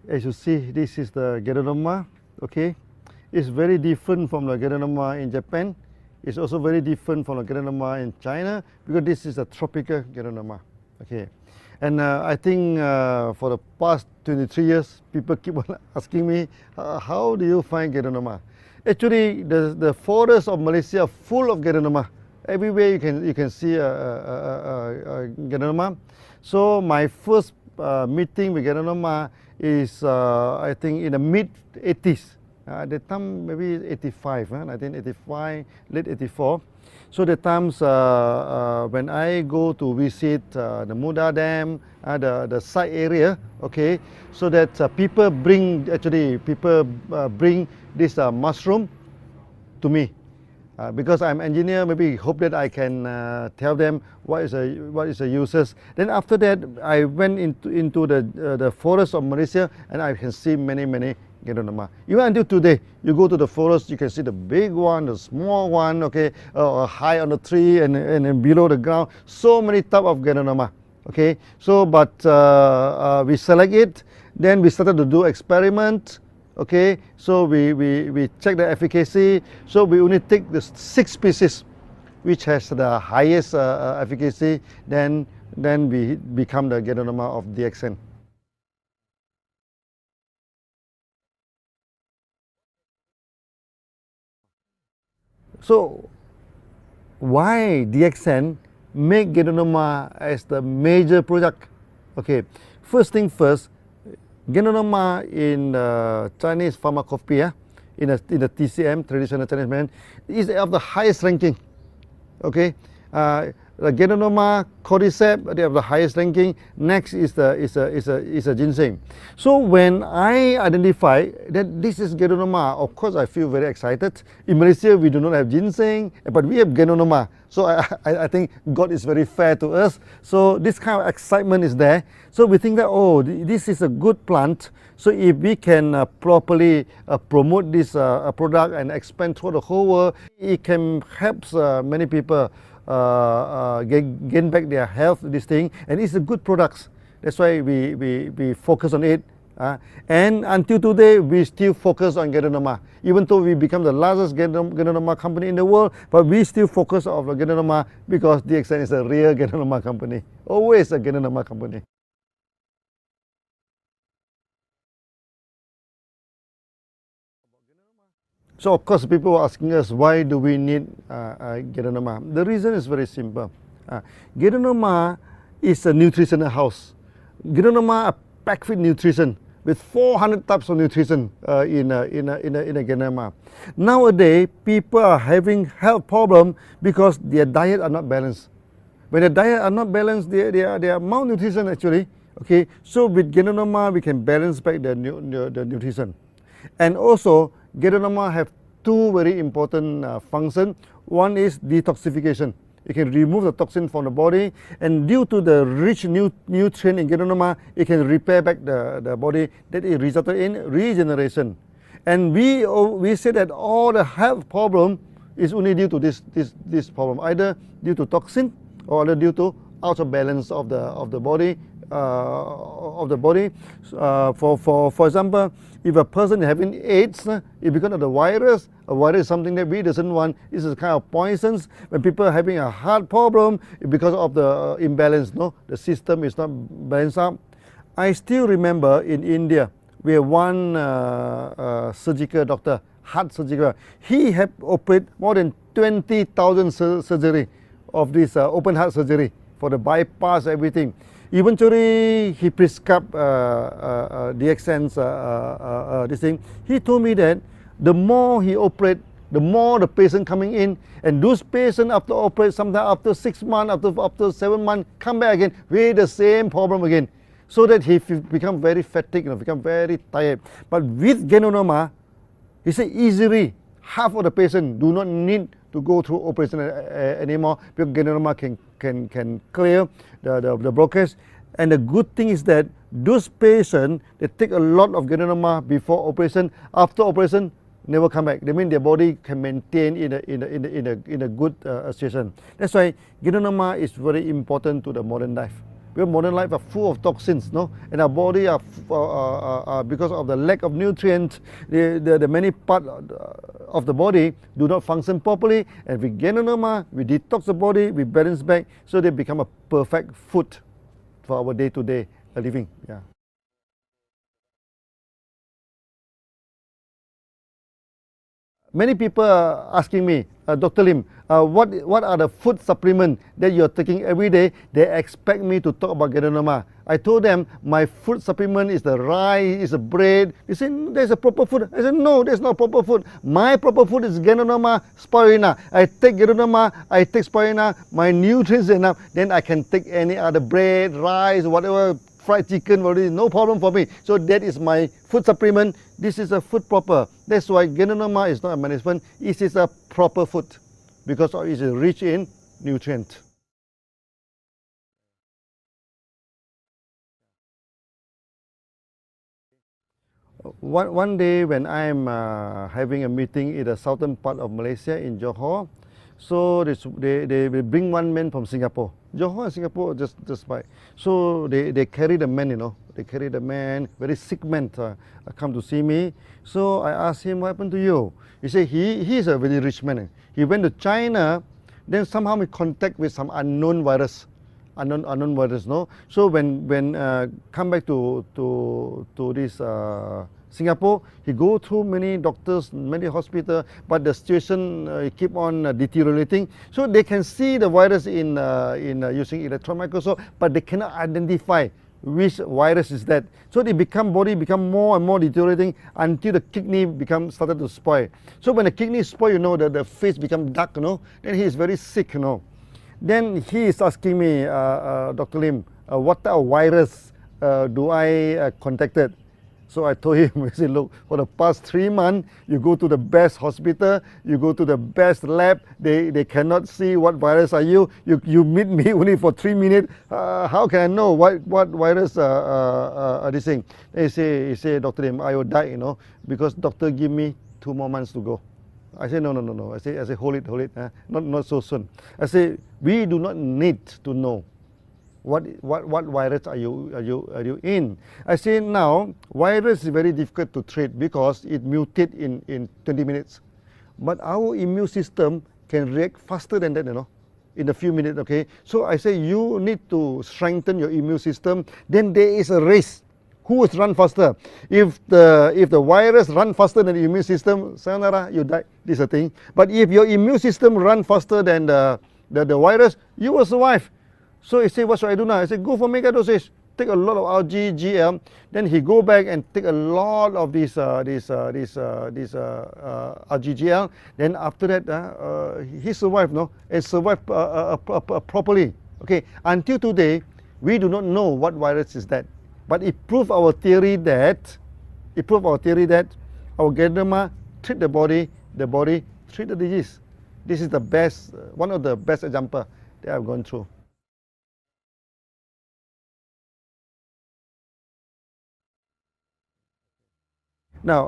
As you see, this is the Ganoderma. Okay, it's very different from the Ganoderma in Japan. It's also very different from the Ganoderma in China because this is a tropical Ganoderma. Okay, and I think for the past 23 years, people keep on asking me, how do you find Ganoderma? Actually, the forests of Malaysia are full of Ganoderma. Everywhere you can see a Ganoderma. So my first meeting with Ganoderma is I think in the mid 80s. At the time maybe 85, 1985, late 84. So the times when I go to visit the Muda Dam, the site area, okay, so that people bring this mushroom to me. Because I'm engineer, maybe hope that I can tell them what is the uses. Then after that, I went into the forest of Malaysia, and I can see many Ganoderma. Even until today, you go to the forest, you can see the big one, the small one, okay, high on the tree and below the ground. So many type of Ganoderma. Okay, so but we select it, then we started to do experiment. Okay, so we check the efficacy. So we only take the 6 species which has the highest efficacy. Then we become the Ganoderma of DXN. So why DXN make Ganoderma as the major product? Okay, first thing first. Ganoderma in Chinese pharmacopoeia, in the TCM, traditional Chinese medicine, is of the highest ranking. Okay, the Ganoderma, cordyceps, they have the highest ranking. Next is the ginseng. So when I identify that this is Ganoderma, of course I feel very excited. In Malaysia we do not have ginseng, but we have Ganoderma. So I think God is very fair to us. So this kind of excitement is there. So we think that, oh, this is a good plant. So if we can properly promote this product and expand through the whole world, it can help many people gain back their health, this thing, and it's a good product. That's why we focus on it. And until today, we still focus on Ganoderma. Even though we become the largest Ganoderma company in the world, but we still focus on the Ganoderma because DXN is a real Ganoderma company. Always a Ganoderma company. So of course people are asking us, why do we need Ganoderma? The reason is very simple. Ganoderma is a nutritional house. Ganoderma are packed with nutrition, with 400 types of nutrition in a Ganoderma. Nowadays, people are having health problems because their diet are not balanced. When their diet are not balanced, they are malnutrition actually. Okay, so with Ganoderma, we can balance back the nutrition. And also, Ganoderma have 2 very important functions. One is detoxification. It can remove the toxin from the body, and due to the rich nutrient in Ganoderma, it can repair back the body. That is resulted in regeneration. And we say that all the health problem is only due to this problem, either due to toxin or either due to out of balance of the body. For example, if a person is having AIDS, it's because of the virus. A virus is something that we doesn't want. This is kind of poisons. When people are having a heart problem, it's because of the imbalance. No, the system is not balanced up. I still remember in India, we have one surgical doctor, heart surgical. He had operated more than 20,000 surgery of this open heart surgery for the bypass, everything. Eventually, he prescribed DXN's this thing. He told me that the more he operates, the more the patient coming in, and those patients after operate, sometimes after 6 months, after 7 months, come back again with the same problem again. So that he become very fatigued, become very tired. But with Ganoderma, he said easily half of the patient do not need to go through operation anymore because Ganoderma can clear the blockage. And the good thing is that those patients, they take a lot of Ganoderma before operation. After operation, never come back. They mean their body can maintain in a good situation. That's why Ganoderma is very important to the modern life. We modern life are full of toxins, no? And our body are because of the lack of nutrients, the many parts of the body do not function properly. And with Ganoderma, we detox the body, we balance back, so they become a perfect food for our day-to-day living. Yeah. Many people are asking me, Dr. Lim, what are the food supplements that you're taking every day? They expect me to talk about Ganoderma. I told them my food supplement is the rice, is the bread. They say there's a proper food. I said no, there's no proper food. My proper food is Ganoderma, Spirulina. I take Ganoderma, I take Spirulina, my nutrients are enough, then I can take any other bread, rice, whatever, fried chicken, no problem for me. So that is my food supplement. This is a food proper. That's why Ganoderma is not a management. It is a proper food because it is rich in nutrients. One day when I'm having a meeting in the southern part of Malaysia in Johor, so they will bring one man from Singapore. Johor and Singapore just by. So they carry the man, you know. They carry the man, very sick man, come to see me. So I asked him, what happened to you? He said he is a very rich man. He went to China, then somehow he contact with some unknown virus. Unknown virus, no. So when come back to this Singapore, he go through many doctors, many hospitals, but the situation keep on deteriorating. So they can see the virus in using electron microscope, but they cannot identify which virus is that. So the body become more and more deteriorating until the kidney started to spoil. So when the kidney spoil, you know, the face become dark, you know. Then he is very sick, you know. Then he is asking me, Dr. Lim, what type of virus do I contacted? So I told him, I said, look, for the past 3 months, you go to the best hospital, you go to the best lab, they cannot see what virus are you. You meet me only for 3 minutes. How can I know what virus are this thing? He say, Dr. Lim, I will die, you know, because doctor give me 2 more months to go. I said, no. I say, hold it, not so soon. I say, we do not need to know what virus are you in. I say now, virus is very difficult to treat because it mutates in 20 minutes. But our immune system can react faster than that, you know, in a few minutes, okay? So I say, you need to strengthen your immune system. Then there is a race. Who will run faster? If the virus run faster than the immune system, sayonara, you die. This is the thing. But if your immune system run faster than the virus, you will survive. So he said, what should I do now? I said, go for mega dosage. Take a lot of RGGL. Then he go back and take a lot of this RGGL. Then after that, he survived, no, and survived properly. Okay. Until today, we do not know what virus is that. But it proved our theory that our Ganoderma treat the body treat the disease. This is the best, one of the best examples that I've gone through. Now,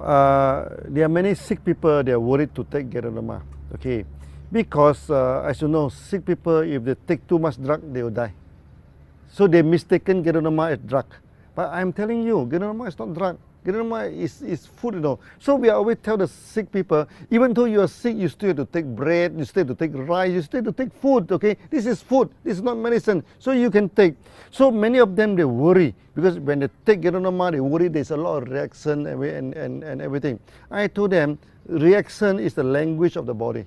there are many sick people, they are worried to take Ganoderma, okay? Because, as you know, sick people, if they take too much drug, they will die. So they mistaken Ganoderma as drug. But I'm telling you, Ganoderma is not drug. Ganoderma is food, you know. So we always tell the sick people, even though you are sick, you still have to take bread, you still have to take rice, you still have to take food, okay? This is food, this is not medicine. So you can take. So many of them, they worry. Because when they take Ganoderma, they worry there's a lot of reaction and everything. I told them, reaction is the language of the body.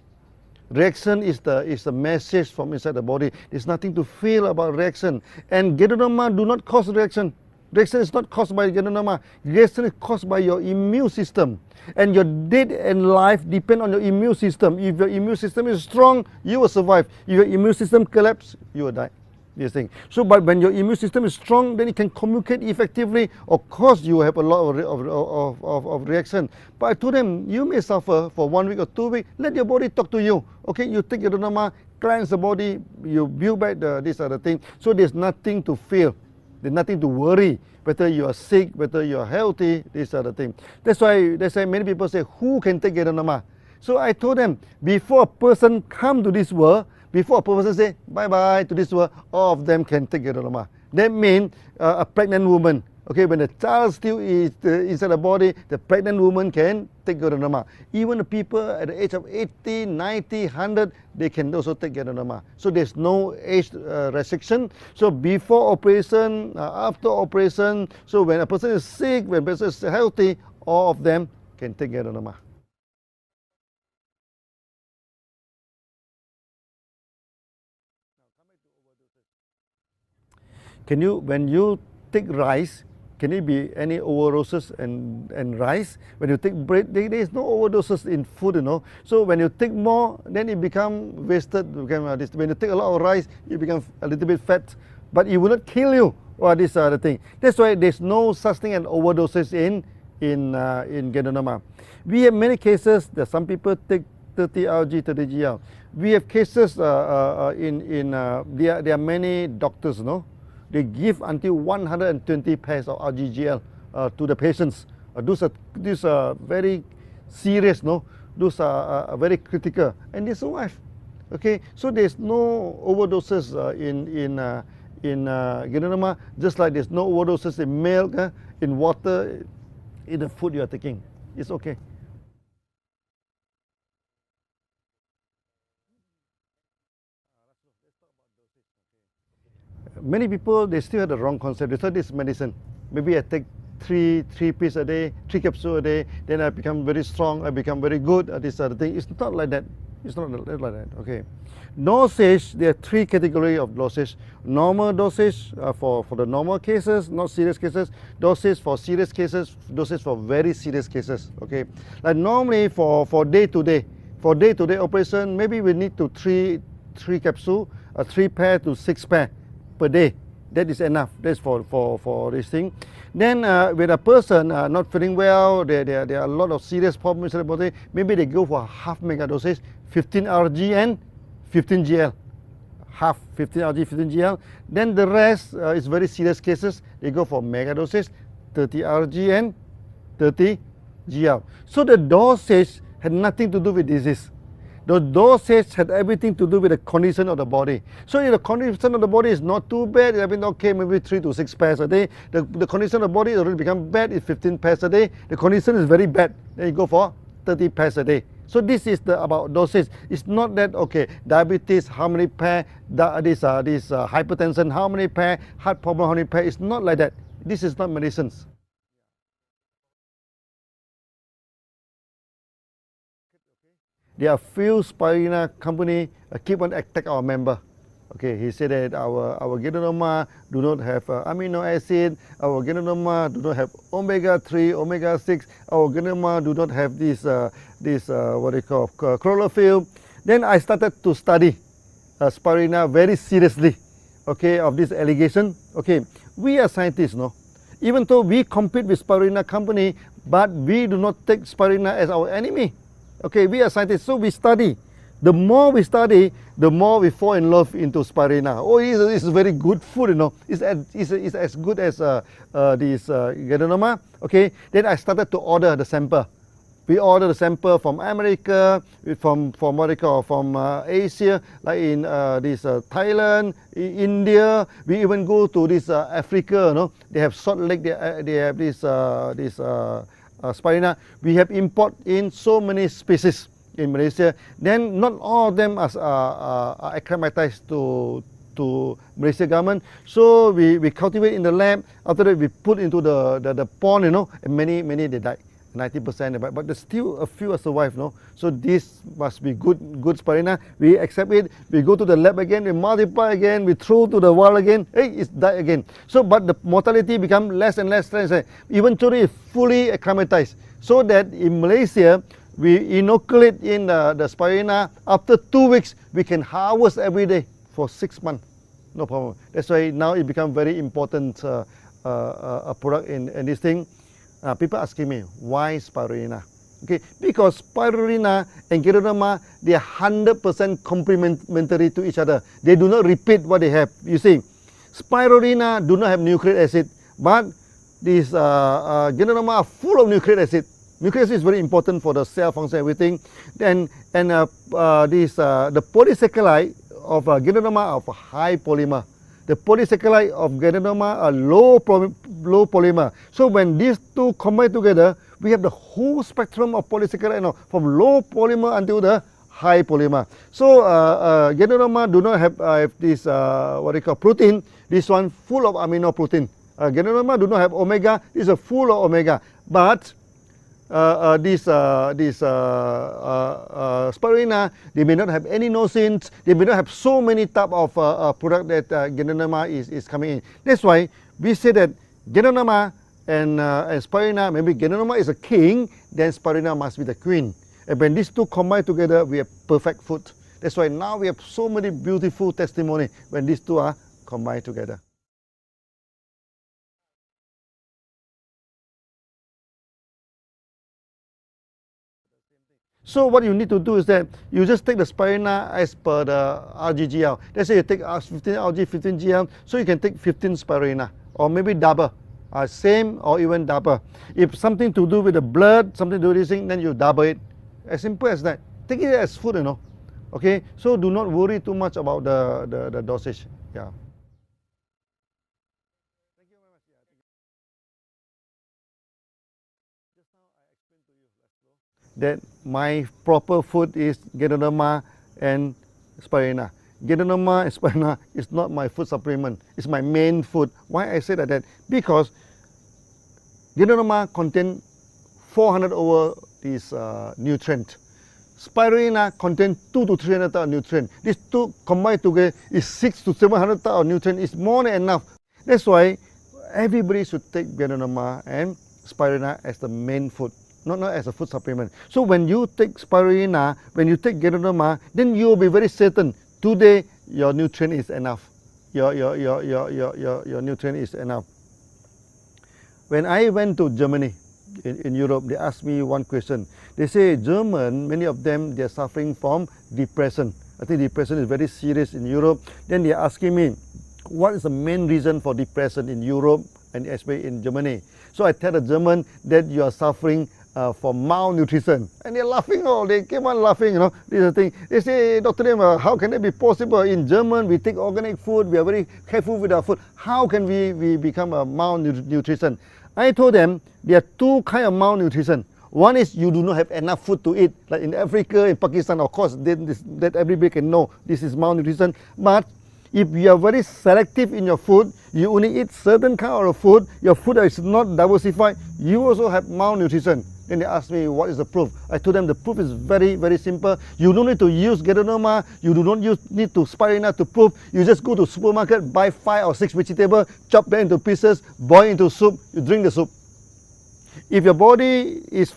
Reaction is the message from inside the body. There's nothing to feel about reaction. And Ganoderma do not cause reaction. Reaction is not caused by Ganoderma. Reaction is caused by your immune system. And your death and life depend on your immune system. If your immune system is strong, you will survive. If your immune system collapses, you will die. This thing. So, but when your immune system is strong, then it can communicate effectively. Of course, you have a lot of reaction. But I told them, you may suffer for 1 week or 2 weeks. Let your body talk to you. Okay, you take Ganoderma, cleanse the body, you build back this other thing. So there's nothing to feel. There's nothing to worry, whether you are sick, whether you are healthy, these are the things. That's why many people say, who can take Ganoderma? So I told them, before a person come to this world, before a person say bye-bye to this world, all of them can take Ganoderma. That means a pregnant woman. Okay, when the child still is inside the body, the pregnant woman can take Ganoderma. Even the people at the age of 80, 90, 100, they can also take Ganoderma. So there's no age restriction. So before operation, after operation, so when a person is sick, when a person is healthy, all of them can take Ganoderma. When you take rice, can it be any overdoses and rice? When you take bread, there is no overdoses in food, you know. So when you take more, then it becomes wasted. When you take a lot of rice, you become a little bit fat, but it will not kill you. Or this other thing. That's why there's no such thing as overdoses in Ganoderma. We have many cases that some people take 30 RG, 30 GL. We have cases there are many doctors, you know. They give until 120 pairs of RGGL to the patients. These are very serious, no? Those are very critical, and they survive. Okay, so there's no overdoses in Ganoderma, just like there's no overdoses in milk, in water, in the food you are taking. It's okay. Many people, they still have the wrong concept. They thought this medicine. Maybe I take three pills a day, 3 capsules a day, then I become very strong, I become very good at this other thing. It's not like that. It's not like that. Okay. Dosage, there are 3 categories of dosage. Normal dosage for the normal cases, not serious cases. Dosage for serious cases, dosage for very serious cases. Okay. Like normally for day-to-day operation, maybe we need to 3 capsules, 3 pair to 6 pair per day. That is enough. That's for this thing. Then when a person not feeling well, there are a lot of serious problems in the body, maybe they go for half mega dosage, 15 RG and 15 GL. Half 15 RG, 15 GL. Then the rest is very serious cases. They go for mega dosage, 30 RG and 30 GL. So the dosage had nothing to do with disease. The dosage had everything to do with the condition of the body. So if the condition of the body is not too bad, I mean, okay, maybe 3 to 6 pairs a day. The condition of the body already become bad, it's 15 pairs a day. The condition is very bad, then you go for 30 pairs a day. So this is about dosage. It's not that, okay, diabetes, how many pair, this hypertension, how many pair, heart problem, how many pair. It's not like that. This is not medicines. There are few Spirulina company keep on attack our member. Okay, he said that our Ganoderma do not have amino acid, our Ganoderma do not have omega-3, omega-6, our Ganoderma do not have this what they call chlorophyll. Then I started to study Spirulina very seriously, okay, of this allegation. Okay, we are scientists, no? Even though we compete with Spirulina company, but we do not take Spirulina as our enemy. Okay, we are scientists, so we study. The more we study, the more we fall in love into Spirulina. Oh, it's very good food, you know. It's as good as this Ganoderma. Okay, then I started to order the sample. We order the sample from America, from Asia, like in Thailand, India. We even go to this Africa. You know, they have Salt Lake. They have this Spirulina. We have import in so many species in Malaysia. Then not all of them are acclimatized to Malaysia government. So we cultivate in the lab. After that, we put into the pond, you know, and many they died. 90%, but there's still a few survive, no? So this must be good Spirulina. We accept it, we go to the lab again, we multiply again, we throw to the wall again, hey, it's died again. So, but the mortality become less and less. Eventually, it's fully acclimatized. So that in Malaysia, we inoculate in the Spirulina. After 2 weeks, we can harvest every day for 6 months. No problem. That's why now it become very important a product in this thing. People asking me, why Spirulina? Okay, because Spirulina and Ganoderma, they are 100% complementary to each other. They do not repeat what they have. You see, Spirulina do not have nucleic acid, but these Ganoderma are full of nucleic acid. Nucleic acid is very important for the cell function, everything. The polysaccharide of Ganoderma are of high polymer. The polysaccharide of Ganoderma are low polymer. So when these two combine together, we have the whole spectrum of polysaccharide, from low polymer until the high polymer. So Ganoderma do not have this what they call protein. This one full of amino protein. Ganoderma do not have omega. This is full of omega. But spirulina, they may not have any nosins. They may not have so many type of product that Ganoderma is coming in. That's why we say that Ganoderma and spirulina, maybe Ganoderma is a king, then spirulina must be the queen. And when these two combine together, we have perfect food. That's why now we have so many beautiful testimony when these two are combined together. So what you need to do is that you just take the spirulina as per the RGGL. Let's say you take 15 RG, 15 GL, so you can take 15 spirulina, or maybe double, same or even double. If something to do with the blood, something to do with this thing, then you double it. As simple as that. Take it as food, Okay, so do not worry too much about the dosage. Yeah. That my proper food is Ganoderma and spirulina. Ganoderma and spirulina is not my food supplement. It's my main food. Why I say that? Because Ganoderma contain 400 over these nutrient. Spirulina contain 200 to 300 type of nutrient. These two combined together is 600 to 700 type of nutrient. It's more than enough. That's why everybody should take Ganoderma and spirulina as the main food. Not as a food supplement. So when you take spirulina, when you take Ganoderma, then you will be very certain today your nutrient is enough. Your nutrient is enough. When I went to Germany, in Europe, they asked me one question. They say German, many of them, they are suffering from depression. I think depression is very serious in Europe. Then they are asking me, what is the main reason for depression in Europe and especially in Germany? So I tell the German that you are suffering from malnutrition. And they're laughing, they came on laughing, this is the thing. They say, Dr. Lim, how can that be possible? In German, we take organic food, we are very careful with our food. How can we become a malnutrition? I told them there are two kinds of malnutrition. One is you do not have enough food to eat. Like in Africa, in Pakistan, of course, that everybody can know this is malnutrition. But if you are very selective in your food, you only eat certain kind of food, your food is not diversified, you also have malnutrition. Then they asked me, what is the proof? I told them the proof is very, very simple. You don't need to use Ganoderma, you do not need to spirulina to prove. You just go to supermarket, buy 5 or 6 vegetables, chop them into pieces, boil into soup, you drink the soup. If your body is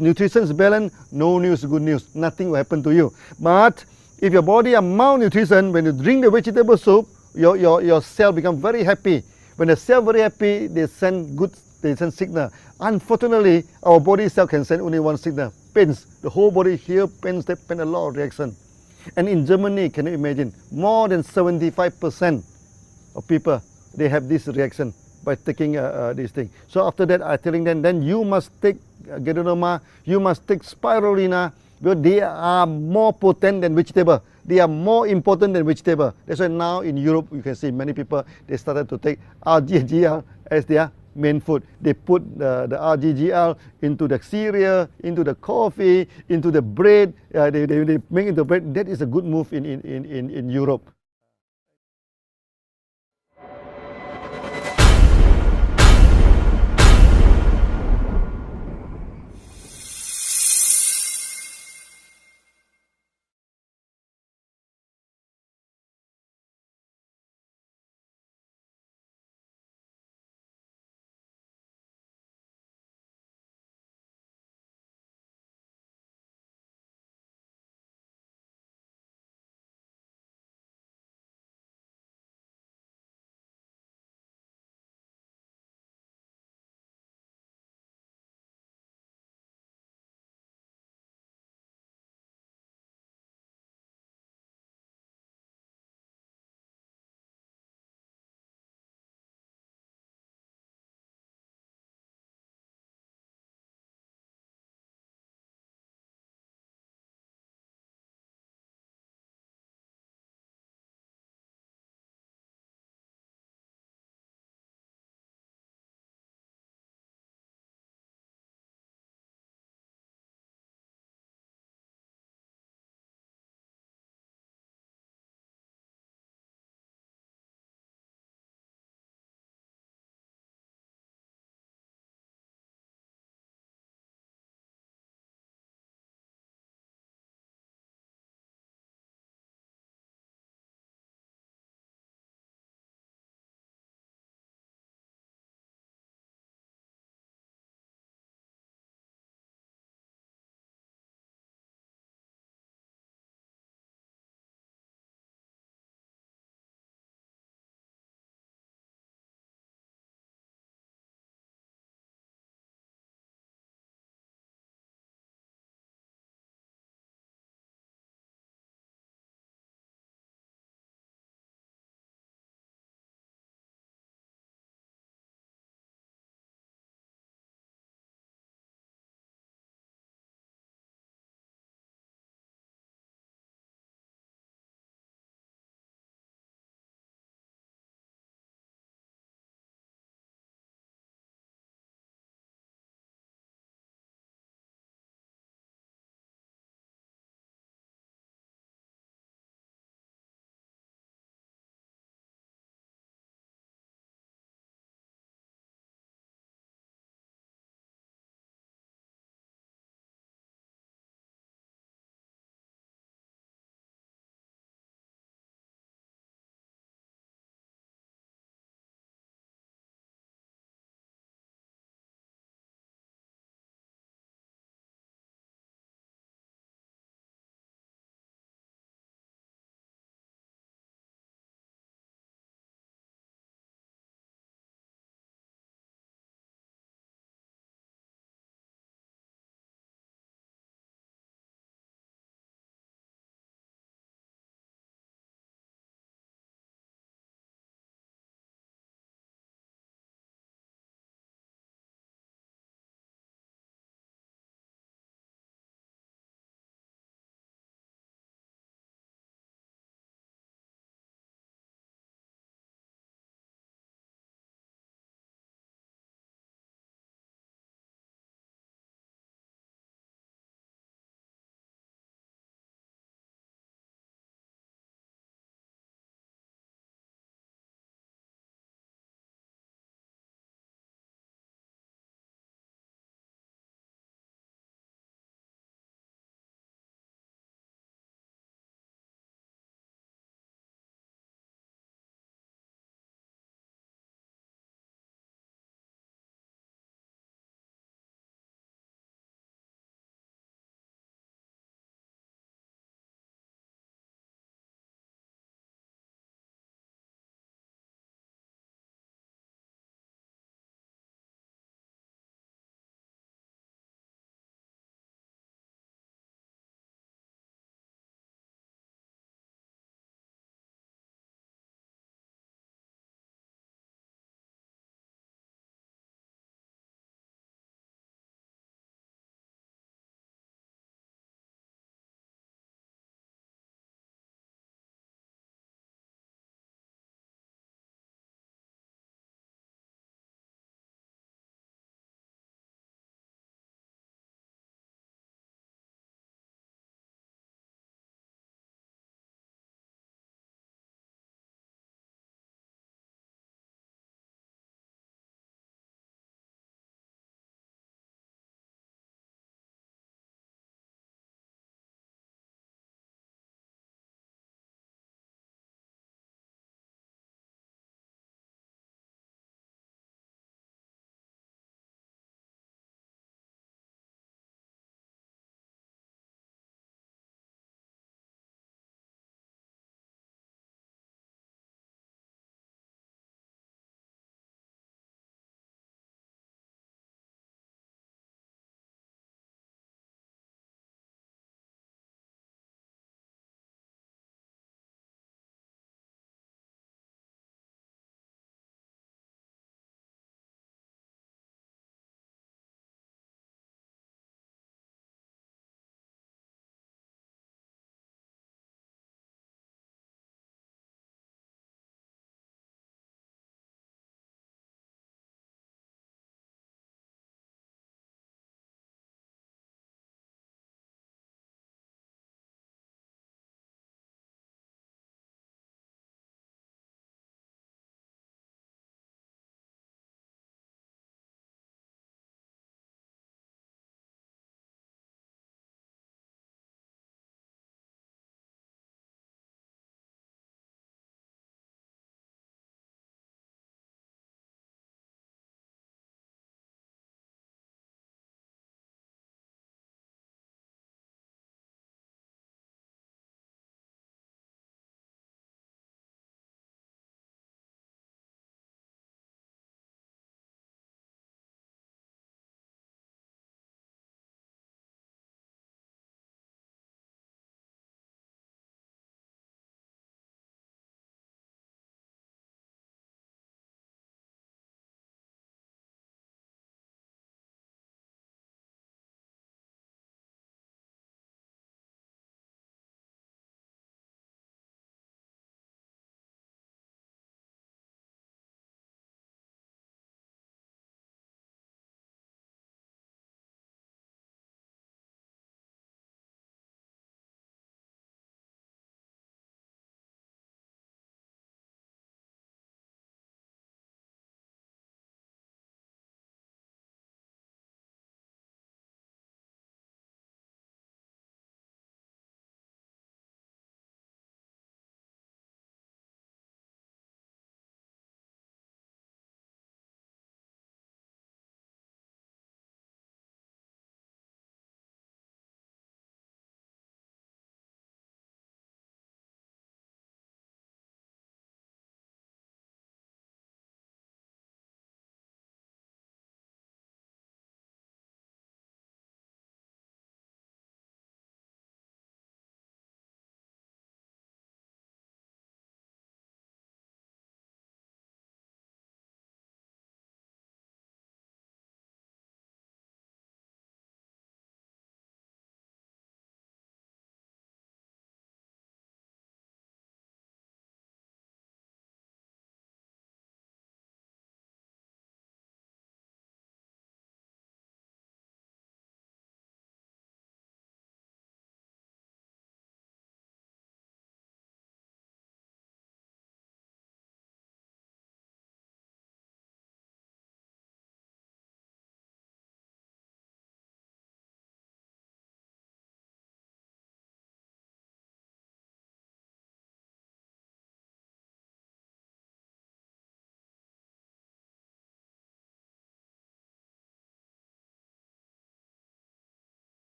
nutrition is balanced, no news, good news. Nothing will happen to you. But if your body are malnutrition, when you drink the vegetable soup, your cell become very happy. When the cell very happy, they send signal. Unfortunately, our body cell can send only one signal, pains. The whole body here pains, they pain a lot of reaction. And in Germany, can you imagine, more than 75% of people, they have this reaction by taking this thing. So after that, I'm telling them, then you must take Ganoderma, you must take spirulina, because they are more potent than vegetable. They are more important than vegetable. That's why now in Europe, you can see many people, they started to take RGGL as their main food. They put the RGGL into the cereal, into the coffee, into the bread. They make into bread. That is a good move in Europe.